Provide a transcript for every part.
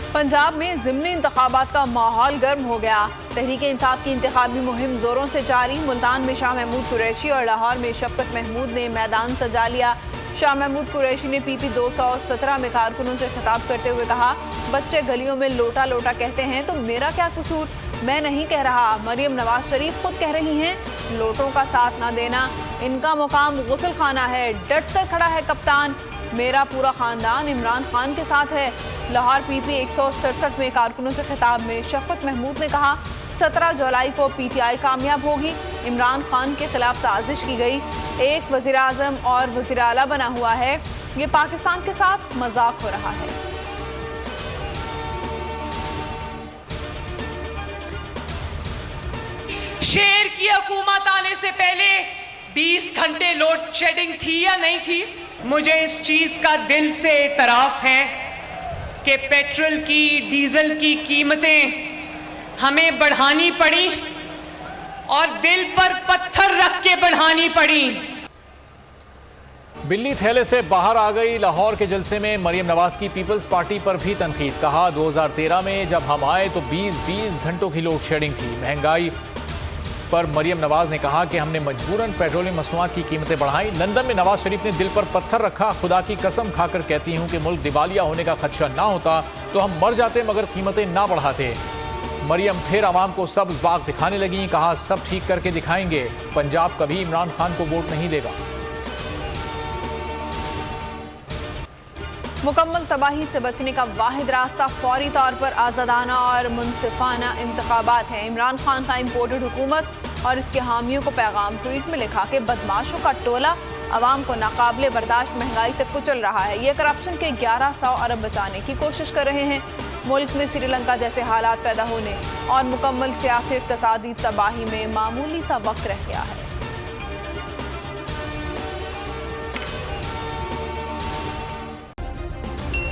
पंजाब में ज़िमनी इंतखाबात का माहौल गर्म हो गया। तहरीक इंसाफ की इंतखाबी मुहिम जोरों से जारी। मुल्तान में शाह महमूद कुरैशी और लाहौर में शफकत महमूद ने मैदान सजा लिया। शाह महमूद कुरैशी ने PP 217 में कारकुनों से खिताब करते हुए कहा, बच्चे गलियों में लोटा लोटा कहते हैं तो मेरा क्या कसूर, मैं नहीं कह रहा। मरियम नवाज शरीफ खुद कह रही हैं लोटों का साथ ना देना इनका मुकाम गुस्ल खाना है। डट कर खड़ा है कप्तान, मेरा पूरा खानदान इमरान खान के साथ है। लाहौर PP 167 में कारकुनों से खिताब में शफकत महमूद ने कहा, 17 जुलाई को PTI कामयाब होगी। इमरान खान के खिलाफ साजिश की गई, एक वज़ीर आज़म और वज़ीर आला बना हुआ है। ये पाकिस्तान के साथ मजाक हो रहा है। शेर की हुकूमत आने से पहले 20 घंटे लोड शेडिंग थी या नहीं थी? मुझे इस चीज का दिल से एतराफ है कि पेट्रोल की, डीजल की कीमतें हमें बढ़ानी पड़ी और दिल पर पत्थर रख के बढ़ानी पड़ी। बिल्ली थैले से बाहर आ गई। लाहौर के जलसे में मरियम नवाज की पीपल्स पार्टी पर भी तनकीद। कहा, 2013 में जब हम आए तो 20 घंटों की लोड शेडिंग थी। महंगाई पर मरियम नवाज ने कहा कि हमने मजबूरन पेट्रोलियम मसनूआत की कीमतें बढ़ाई। लंदन में नवाज शरीफ ने दिल पर पत्थर रखा। खुदा की कसम खाकर कहती हूं कि मुल्क दिवालिया होने का खदशा ना होता तो हम मर जाते मगर कीमतें ना बढ़ाते। मरियम फिर आवाम को सब्ज बाग दिखाने लगी। कहा, सब ठीक करके दिखाएंगे। पंजाब कभी इमरान खान को वोट नहीं देगा। मुकम्मल तबाही से बचने का वाहिद रास्ता फौरी तौर पर आज़ादाना और मुनसिफाना इंतखाबात है। इमरान खान का इम्पोर्टेड हुकूमत और इसके हामियों को पैगाम ट्वीट में लिखा कि बदमाशों का टोला अवाम को नाकाबिले बर्दाश्त महंगाई से कुचल रहा है। ये करप्शन के 1100 अरब बचाने की कोशिश कर रहे हैं। मुल्क में श्रीलंका जैसे हालात पैदा होने और मुकम्मल सियासी इक़्तिसादी तबाही में मामूली सा वक्त रह गया है।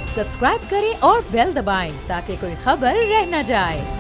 सब्सक्राइब करें और बेल दबाएं ताकि कोई खबर रह न जाए।